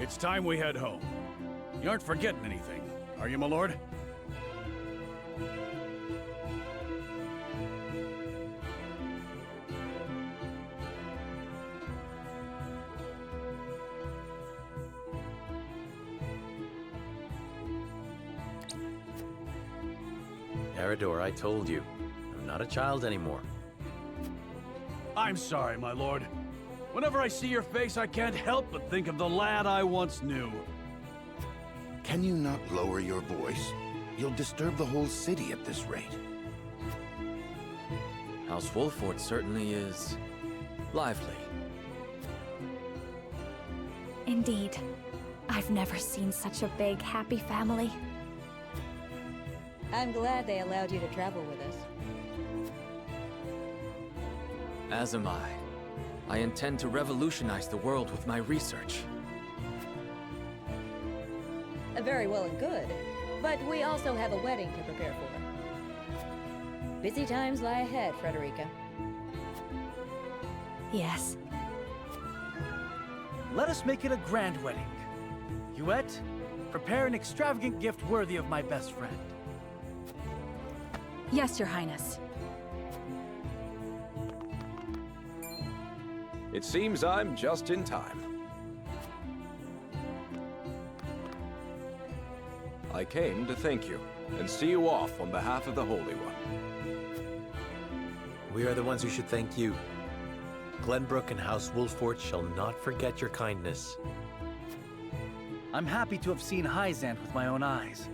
It's time we head home. You aren't forgetting anything, are you, my lord? Eridor, I told you. I'm not a child anymore. I'm sorry, my lord. Whenever I see your face, I can't help but think of the lad I once knew. Can you not lower your voice? You'll disturb the whole city at this rate. House Wolford certainly is lively. Indeed. I've never seen such a big, happy family. I'm glad they allowed you to travel with us. As am I. I intend to revolutionize the world with my research. Very well and good. But we also have a wedding to prepare for. Busy times lie ahead, Frederica. Yes. Let us make it a grand wedding. Huet, prepare an extravagant gift worthy of my best friend. Yes, Your Highness. It seems I'm just in time. I came to thank you and see you off on behalf of the Holy One. We are the ones who should thank you. Glenbrook and House Wolford shall not forget your kindness. I'm happy to have seen Hyzant with my own eyes.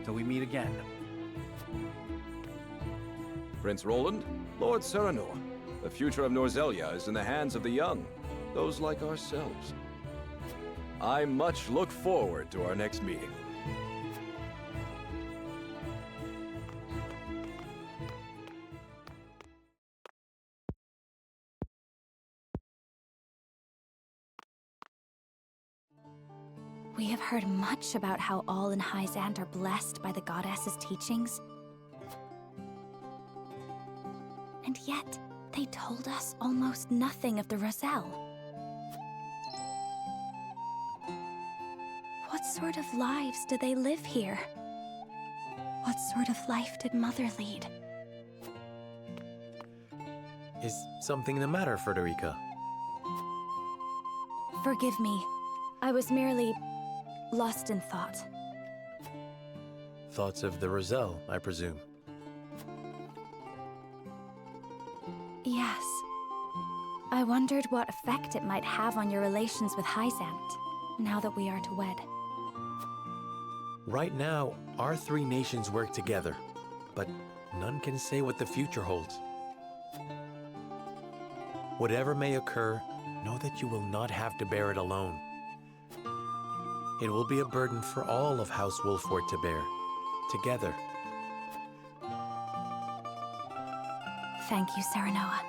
Till we meet again. Prince Roland, Lord Serenoa, the future of Norzelia is in the hands of the young, those like ourselves. I much look forward to our next meeting. We have heard much about how all in Hyzant are blessed by the goddess's teachings. And yet, they told us almost nothing of the Roselle. What sort of lives do they live here? What sort of life did Mother lead? Is something the matter, Frederica? Forgive me. I was merely lost in thought. Thoughts of the Roselle, I presume. Yes. I wondered what effect it might have on your relations with Hyzant, now that we are to wed. Right now, our three nations work together, but none can say what the future holds. Whatever may occur, know that you will not have to bear it alone. It will be a burden for all of House Wolford to bear, together. Thank you, Serenoa.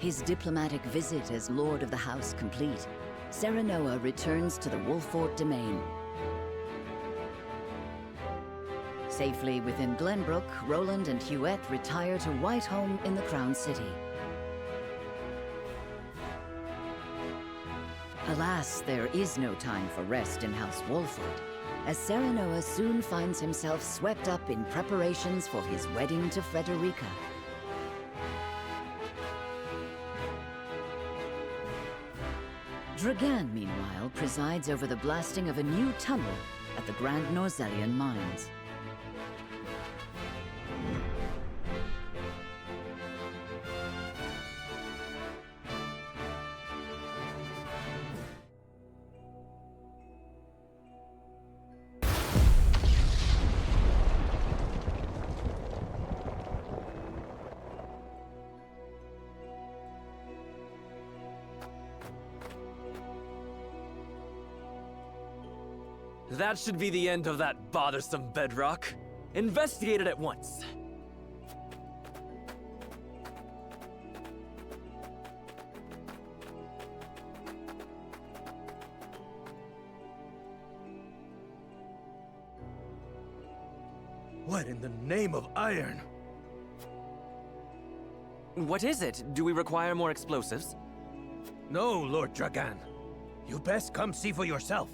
His diplomatic visit as Lord of the House complete, Serenoa returns to the Wolford domain. Safely within Glenbrook, Roland and Huet retire to Whiteholm in the Crown City. Alas, there is no time for rest in House Wolford, as Serenoa soon finds himself swept up in preparations for his wedding to Frederica. Dragan, meanwhile, presides over the blasting of a new tunnel at the Grand Norzelian mines. That should be the end of that bothersome bedrock. Investigate it at once. What in the name of iron? What is it? Do we require more explosives? No, Lord Dragan. You best come see for yourself.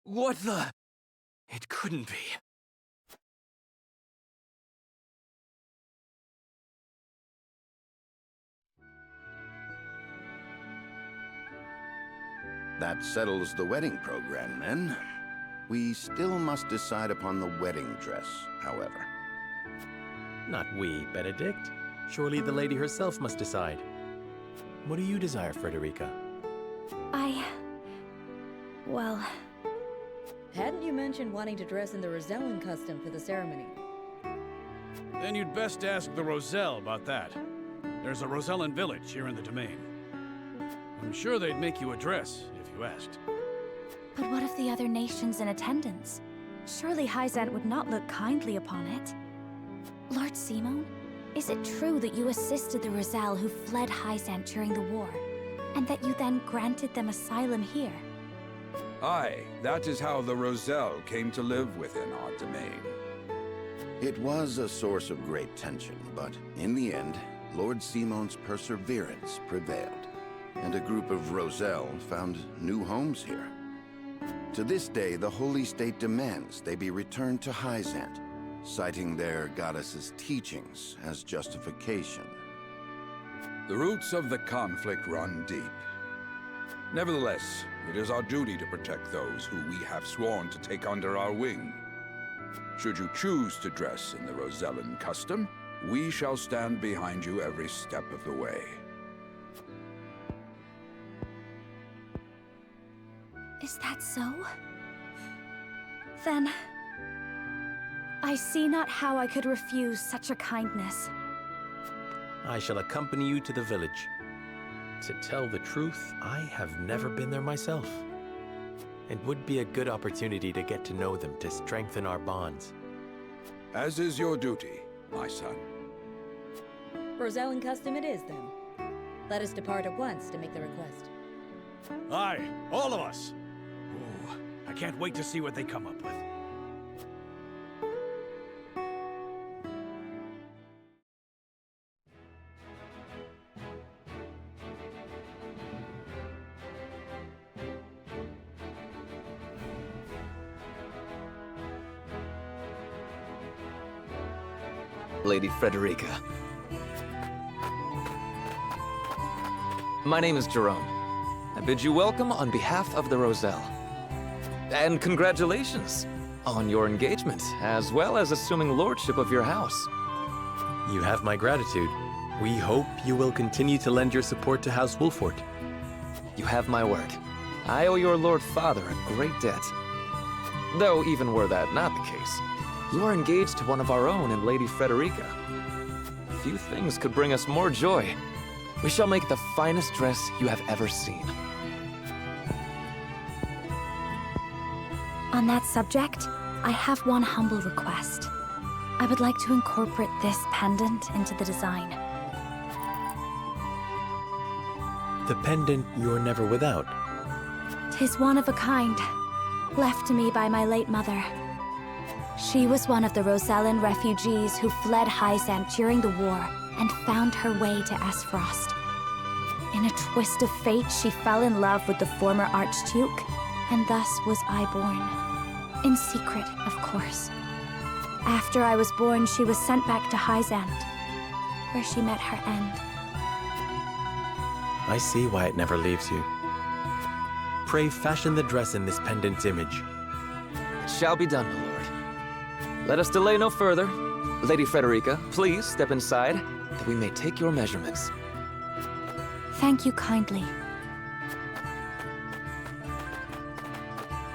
What the? It couldn't be. That settles the wedding program, then. We still must decide upon the wedding dress, however. Not we, Benedict. Surely the lady herself must decide. What do you desire, Frederica? Well, Hadn't you mentioned wanting to dress in the Rosellan custom for the ceremony? Then you'd best ask the Roselle about that. There's a Rosellan village here in the domain. I'm sure they'd make you a dress if you asked. but what of the other nations in attendance? Surely Hyzant would not look kindly upon it. Lord Simon, is it true that you assisted the Roselle who fled Hyzant during the war, and that you then granted them asylum here? Aye, that is how the Roselle came to live within our domain. It was a source of great tension, but in the end, Lord Simon's perseverance prevailed, and a group of Roselle found new homes here. To this day, the Holy State demands they be returned to Hyzant, citing their goddess's teachings as justification. The roots of the conflict run deep. Nevertheless, it is our duty to protect those who we have sworn to take under our wing. Should you choose to dress in the Rosellan custom, we shall stand behind you every step of the way. Is that so? Then, I see not how I could refuse such a kindness. I shall accompany you to the village. To tell the truth, I have never been there myself. It would be a good opportunity to get to know them, to strengthen our bonds. As is your duty, my son. Rosellan custom it is, then. Let us depart at once to make the request. Aye, all of us. Ooh, I can't wait to see what they come up with. Lady Frederica. My name is Jerome. I bid you welcome on behalf of the Roselle. And congratulations on your engagement, as well as assuming lordship of your house. You have my gratitude. We hope you will continue to lend your support to House Wolfort. You have my word. I owe your Lord Father a great debt. Though even were that not the case, you are engaged to one of our own in Lady Frederica. Few things could bring us more joy. We shall make the finest dress you have ever seen. On that subject, I have one humble request. I would like to incorporate this pendant into the design. The pendant you're never without. 'Tis one of a kind, left to me by my late mother. She was one of the Rosellan refugees who fled Hyzant during the war and found her way to Aesfrost. In a twist of fate, she fell in love with the former Archduke, and thus was I born. In secret, of course. After I was born, she was sent back to Hyzant, where she met her end. I see why it never leaves you. Pray fashion the dress in this pendant's image. It shall be done, my lord. Let us delay no further. Lady Frederica, please step inside, that we may take your measurements. Thank you kindly.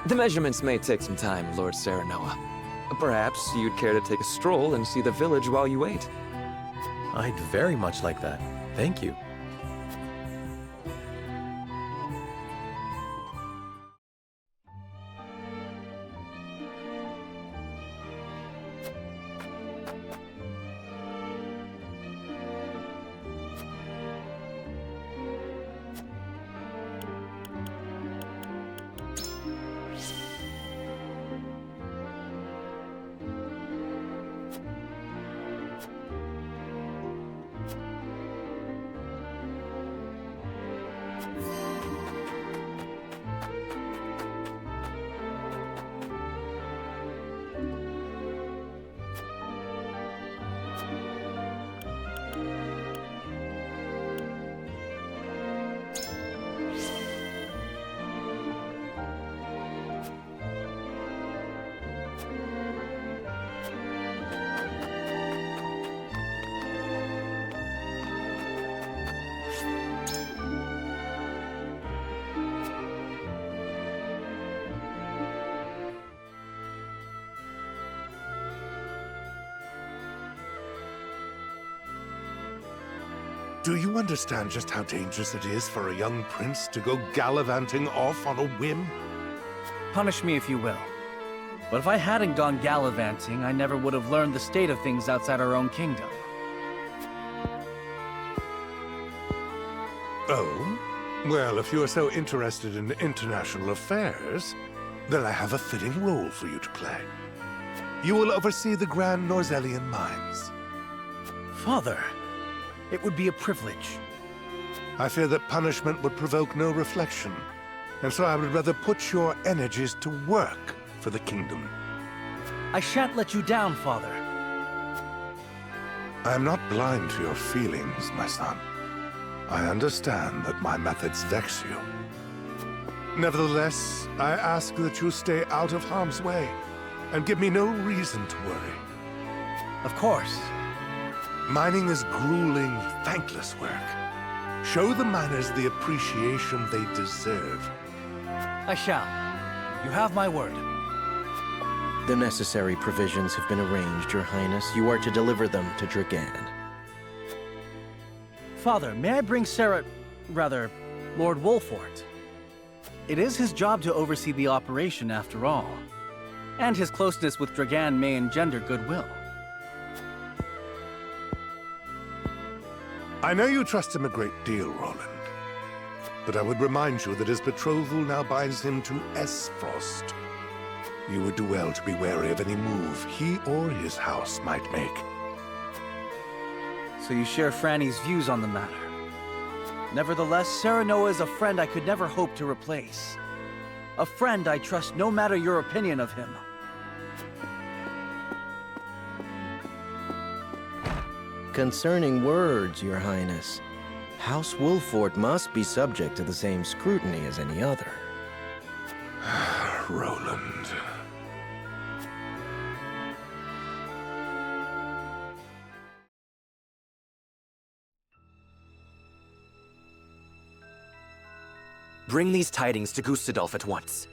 The measurements may take some time, Lord Serenoa. Perhaps you'd care to take a stroll and see the village while you wait. I'd very much like that. Thank you. Do you understand just how dangerous it is for a young prince to go gallivanting off on a whim? Punish me if you will. But if I hadn't gone gallivanting, I never would have learned the state of things outside our own kingdom. Oh? Well, if you are so interested in international affairs, then I have a fitting role for you to play. You will oversee the Grand Norzelian mines. Father, it would be a privilege. I fear that punishment would provoke no reflection, and so I would rather put your energies to work for the kingdom. I shan't let you down, Father. I am not blind to your feelings, my son. I understand that my methods vex you. Nevertheless, I ask that you stay out of harm's way, and give me no reason to worry. Of course. Mining is grueling, thankless work. Show the miners the appreciation they deserve. I shall. You have my word. The necessary provisions have been arranged, Your Highness. You are to deliver them to Dragan. Father, may I bring Lord Wolfort? It is his job to oversee the operation after all. And his closeness with Dragan may engender goodwill. I know you trust him a great deal, Roland. But I would remind you that his betrothal now binds him to Esfrost. You would do well to be wary of any move he or his house might make. So you share Franny's views on the matter. Nevertheless, Serenoa is a friend I could never hope to replace. A friend I trust no matter your opinion of him. Concerning words, Your Highness, House Wolfort must be subject to the same scrutiny as any other. Roland. Bring these tidings to Gustadolf at once.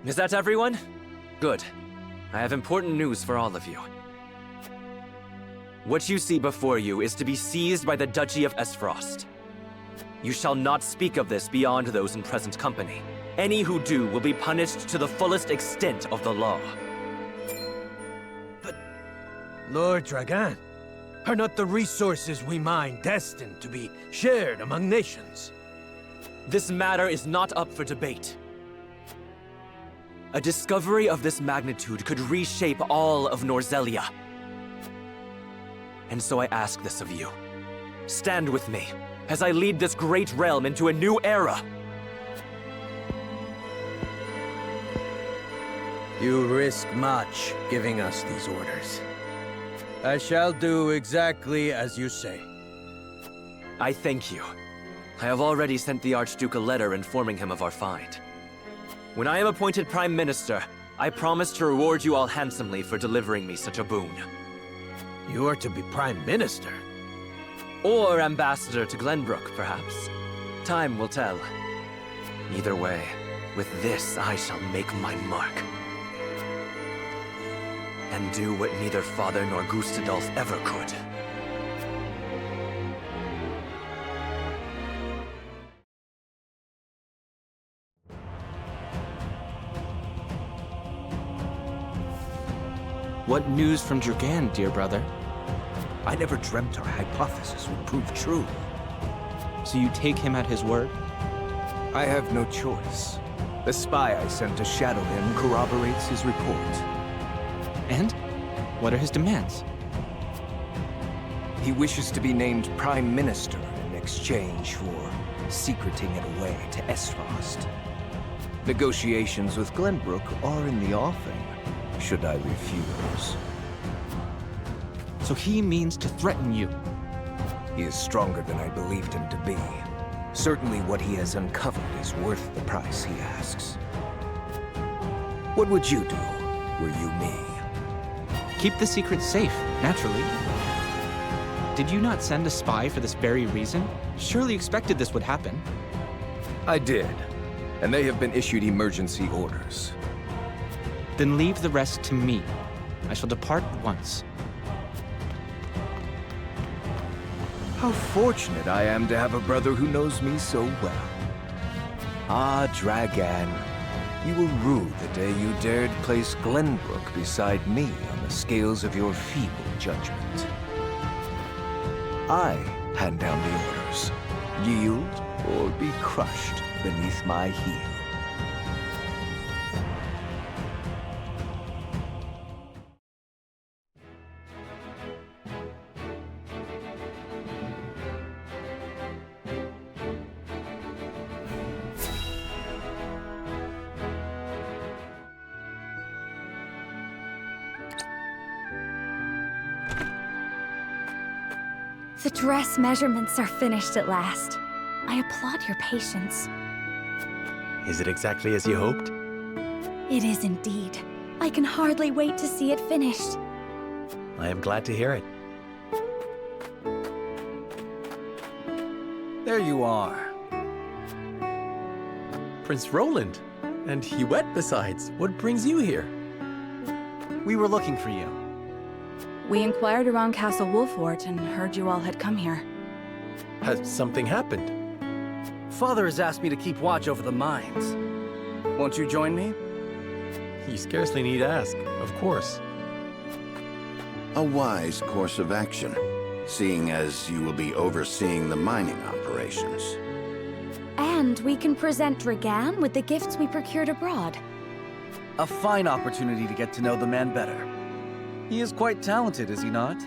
Is that everyone? Good. I have important news for all of you. What you see before you is to be seized by the Duchy of Esfrost. You shall not speak of this beyond those in present company. Any who do will be punished to the fullest extent of the law. But, Lord Dragan, are not the resources we mine destined to be shared among nations? This matter is not up for debate. A discovery of this magnitude could reshape all of Norzelia. And so I ask this of you. Stand with me, as I lead this great realm into a new era. You risk much giving us these orders. I shall do exactly as you say. I thank you. I have already sent the Archduke a letter informing him of our find. When I am appointed Prime Minister, I promise to reward you all handsomely for delivering me such a boon. You are to be Prime Minister? Or Ambassador to Glenbrook, perhaps. Time will tell. Either way, with this I shall make my mark. and do what neither Father nor Gustadolf ever could. What news from Dragan, dear brother? I never dreamt our hypothesis would prove true. So you take him at his word? I have no choice. The spy I sent to shadow him corroborates his report. And? What are his demands? He wishes to be named Prime Minister in exchange for secreting it away to Esfrost. Negotiations with Glenbrook are in the offing, should I refuse. So he means to threaten you? He is stronger than I believed him to be. Certainly what he has uncovered is worth the price he asks. What would you do, were you me? Keep the secret safe, naturally. Did you not send a spy for this very reason? Surely expected this would happen. I did, and they have been issued emergency orders. Then leave the rest to me. I shall depart at once. How fortunate I am to have a brother who knows me so well. Ah, Dragan, you were rude the day you dared place Glenbrook beside me on the scales of your feeble judgment. I hand down the orders. Yield or be crushed beneath my heel. The dress measurements are finished at last. I applaud your patience. Is it exactly as you hoped? It is indeed. I can hardly wait to see it finished. I am glad to hear it. There you are. Prince Roland. And Huette besides. What brings you here? We were looking for you. We inquired around Castle Wolfort and heard you all had come here. Has something happened? Father has asked me to keep watch over the mines. Won't you join me? You scarcely need ask, of course. A wise course of action, seeing as you will be overseeing the mining operations. And we can present Dragan with the gifts we procured abroad. A fine opportunity to get to know the man better. He is quite talented, is he not?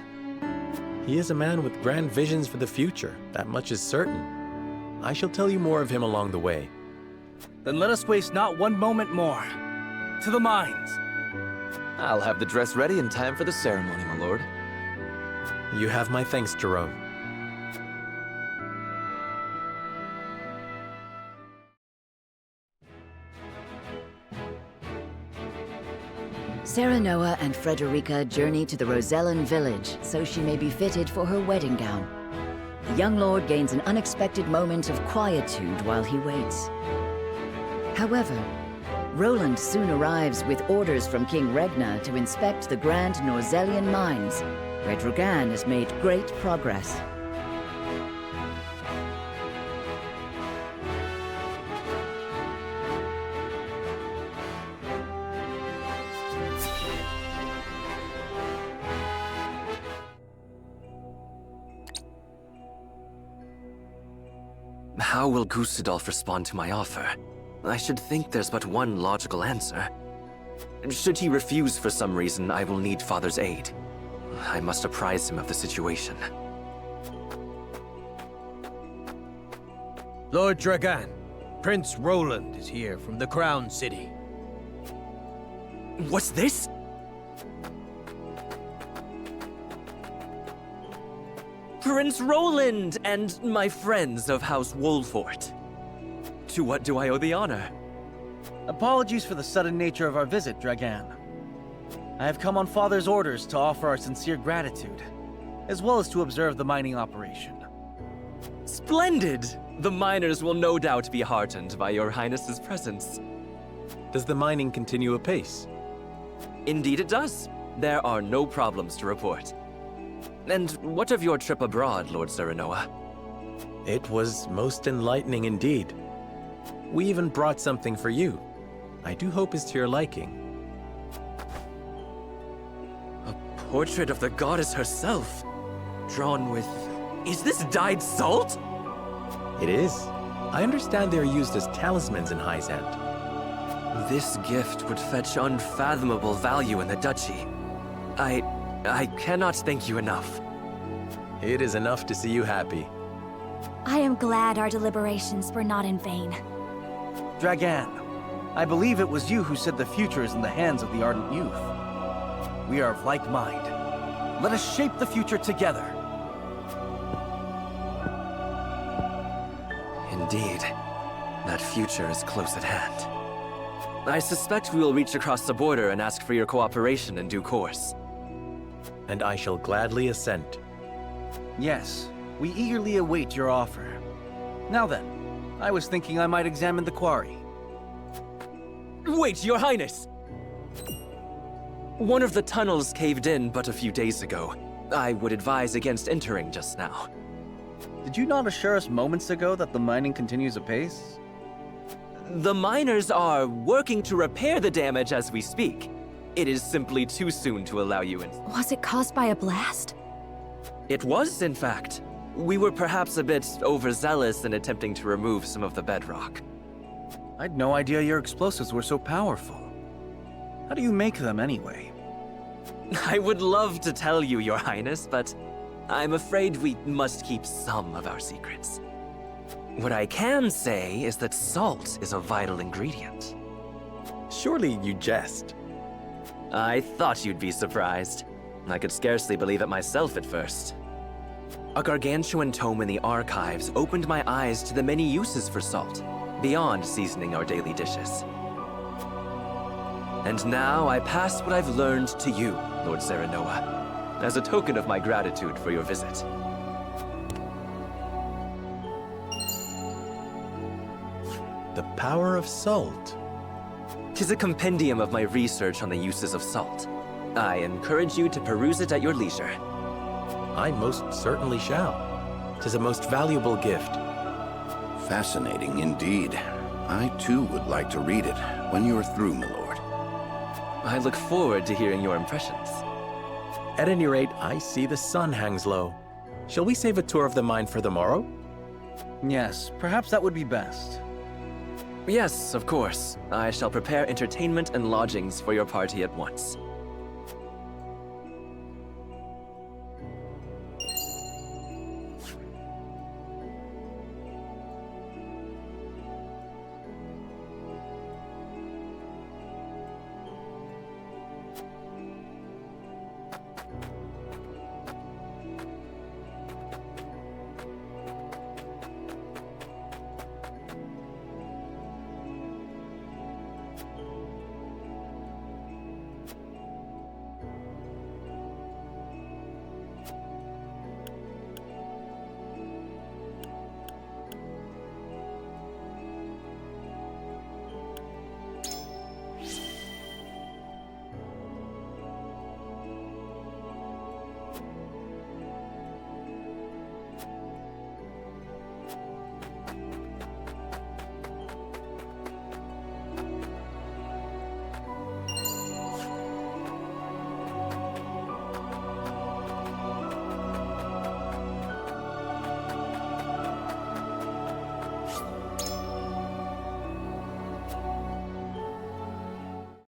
He is a man with grand visions for the future, that much is certain. I shall tell you more of him along the way. Then let us waste not one moment more. To the mines! I'll have the dress ready in time for the ceremony, my lord. You have my thanks, Jerome. Serenoa and Frederica journey to the Rosellan village so she may be fitted for her wedding gown. The young lord gains an unexpected moment of quietude while he waits. However, Roland soon arrives with orders from King Regna to inspect the grand Norzelian mines, where Dragan has made great progress. How will Gustadolf respond to my offer? I should think there's but one logical answer. Should he refuse for some reason, I will need Father's aid. I must apprise him of the situation. Lord Dragan, Prince Roland is here from the Crown City. What's this? Prince Roland and my friends of House Wolfort. To what do I owe the honor? Apologies for the sudden nature of our visit, Dragan. I have come on Father's orders to offer our sincere gratitude, as well as to observe the mining operation. Splendid! The miners will no doubt be heartened by your Highness's presence. Does the mining continue apace? Indeed it does. There are no problems to report. And what of your trip abroad, Lord Serenoa? It was most enlightening indeed. We even brought something for you. I do hope it's to your liking. A portrait of the goddess herself, drawn with... Is this dyed salt? It is. I understand they are used as talismans in Hyzant. This gift would fetch unfathomable value in the duchy. I cannot thank you enough. It is enough to see you happy. I am glad our deliberations were not in vain. Dragan, I believe it was you who said the future is in the hands of the ardent youth. We are of like mind. Let us shape the future together. Indeed, that future is close at hand. I suspect we will reach across the border and ask for your cooperation in due course. And I shall gladly assent. Yes, we eagerly await your offer. Now then, I was thinking I might examine the quarry. Wait, Your Highness! One of the tunnels caved in but a few days ago. I would advise against entering just now. Did you not assure us moments ago that the mining continues apace? The miners are working to repair the damage as we speak. It is simply too soon to allow you in. Was it caused by a blast? It was, in fact. We were perhaps a bit overzealous in attempting to remove some of the bedrock. I'd no idea your explosives were so powerful. How do you make them anyway? I would love to tell you, Your Highness, but I'm afraid we must keep some of our secrets. What I can say is that salt is a vital ingredient. Surely you jest. I thought you'd be surprised. I could scarcely believe it myself at first. A gargantuan tome in the archives opened my eyes to the many uses for salt, beyond seasoning our daily dishes. And now I pass what I've learned to you, Lord Serenoa, as a token of my gratitude for your visit. The power of salt. 'Tis a compendium of my research on the uses of salt. I encourage you to peruse it at your leisure. I most certainly shall. 'Tis a most valuable gift. Fascinating indeed. I too would like to read it when you're through, my lord. I look forward to hearing your impressions. At any rate, I see the sun hangs low. Shall we save a tour of the mine for the morrow? Yes, perhaps that would be best. Yes, of course. I shall prepare entertainment and lodgings for your party at once.